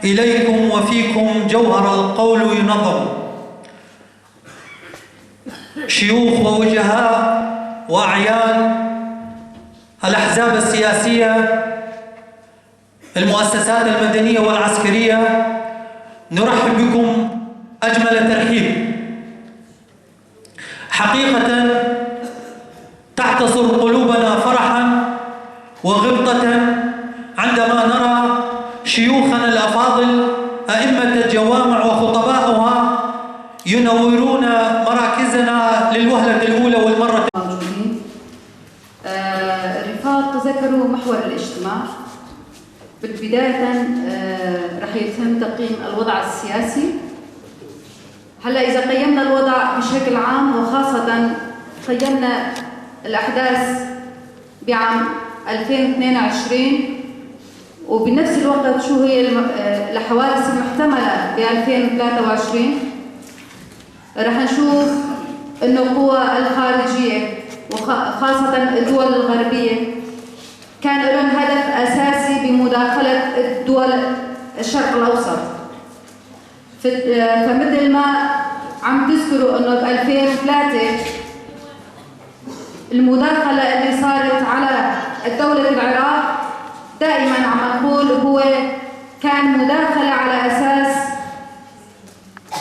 إليكم وفيكم جوهر القول ينظم. شيوخ ووجهاء وأعيان الأحزاب السياسية، المؤسسات المدنية والعسكرية، نرحب بكم أجمل ترحيب. حقيقة تحتصر قلوبنا فرحا وغبطة عندما نرى شيوخنا الأفاضل أئمة الجوامع وخطباؤها ينورون مراكزنا للوهلة الأولى والمرة الموجودين. الرفاق ذكروا محور الاجتماع. بالبداية رح يتم تقييم الوضع السياسي. هلا إذا قيمنا الوضع بشكل عام وخاصة قيمنا الأحداث بعام 2022 وبنفس الوقت شو هي الحوادث المحتملة ب 2023، رح نشوف إنه القوى الخارجية وخاصة الدول الغربية كان لهم هدف أساسي بمداخلة الدول الشرق الأوسط. فمثل ما عم تذكروا إنه ب 2003 المداخلة اللي صارت على الدولة العراق، دائما عم نقول هو كان مداخلة على أساس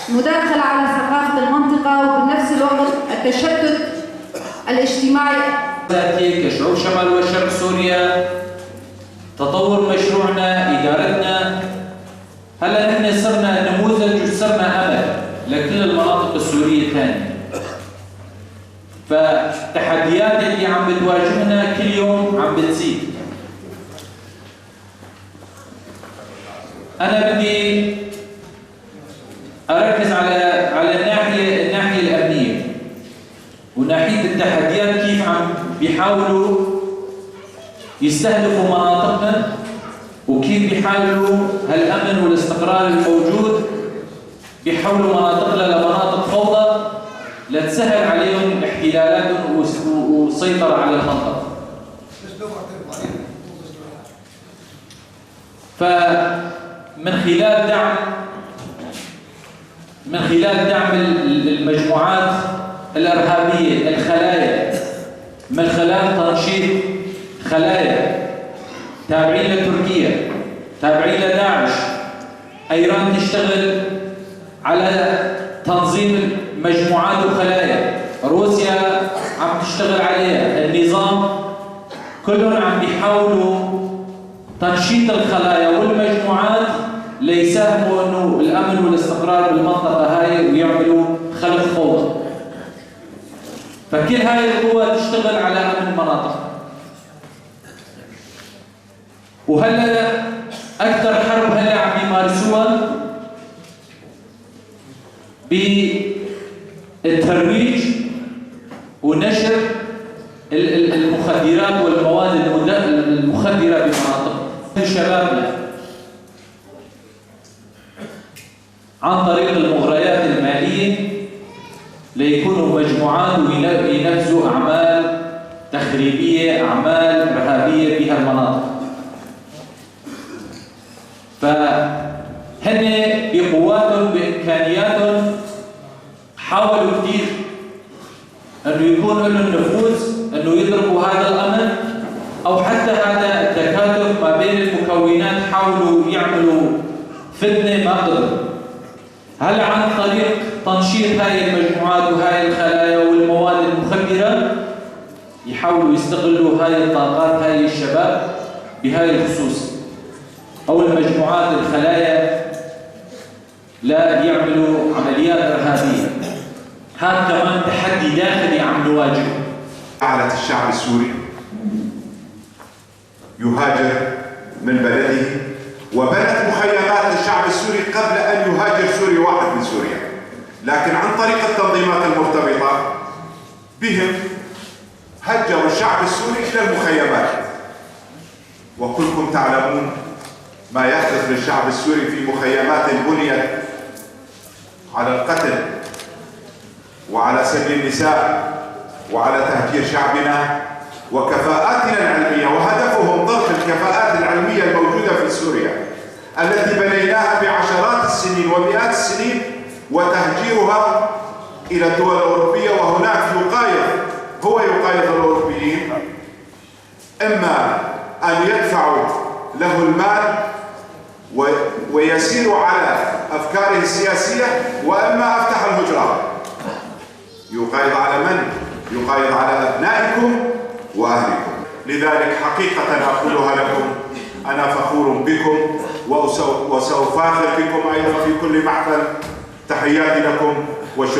مداخلة على ثقافة المنطقة وبنفس الوقت التشتت الاجتماعي كشعوب شمال وشرق سوريا. تطور مشروعنا، إدارتنا، هلا نحن صرنا نموذج وصرنا أمل لكل المناطق السورية الثانية. فالتحديات اللي عم بتواجهنا كل يوم عم بتزيد. أنا بدي أركز على الناحية الأمنية وناحية التحديات، كيف عم بيحاولوا يستهدفوا مناطقنا وكيف بيحاولوا هالأمن والاستقرار الموجود بيحولوا مناطقنا لمناطق فوضى لتسهل عليهم احتلالاتهم والسيطرة على المنطقة. فمن خلال دعم المجموعات الإرهابية، الخلايا، من خلال تنشيط خلايا تابعين لتركيا، تابعين لداعش. إيران تشتغل على تنظيم مجموعات وخلايا، روسيا عم تشتغل عليها، النظام كلهم عم بيحاولوا تنشيط الخلايا والمجموعات ليساهموا انه الامن والاستقرار بالمنطقه هاي ويعملوا خلق فوضى. فكل هاي القوى تشتغل على امن المناطق. وهلا اكثر حرب هلا عم يمارسوها بالترويج ونشر المخدرات والمواد المخدره بمناطق شبابنا عن طريق المغريات الماليه ليكونوا مجموعات وينفذوا اعمال تخريبيه، اعمال ارهابيه بها المناطق. فهن بقواتهم بامكانياتهم حاولوا كثير انه يكون لهم نفوذ انه يضربوا هذا الامر، او حتى هذا التكاتف ما بين المكونات حاولوا يعملوا فتنه ما قدروا. هل عن طريق تنشيط هاي المجموعات وهاي الخلايا والمواد المخدره يحاولوا يستغلوا هاي الطاقات، هاي الشباب بهاي الخصوص او المجموعات الخلايا لا يعملوا عمليات ارهابيه. هذا كمان تحدي داخلي عم نواجهه. أعلت الشعب السوري يهاجر من بلده، وبنت مخيمات للشعب السوري قبل أن يهاجر سوري واحد من سوريا، لكن عن طريق التنظيمات المرتبطة بهم هجروا الشعب السوري إلى المخيمات. وكلكم تعلمون ما يحدث للشعب السوري في مخيمات بنيت على القتل وعلى سبي النساء وعلى تهجير شعبنا وكفاءاتنا العلمية، وهدفهم ضرب الكفاءات العلمية الموجودة في سوريا التي بنيناها وتهجيرها إلى الدول الأوروبية، وهناك يقايض الأوروبيين، إما أن يدفعوا له المال ويسيروا على أفكاره السياسية، وإما أفتح الهجرة. يقايض على من؟ يقايض على أبنائكم وأهلكم. لذلك حقيقة أقولها لكم، أنا فخور بكم وسأفاخر بكم أيضا في كل محفل. تحياتي لكم وشكرا.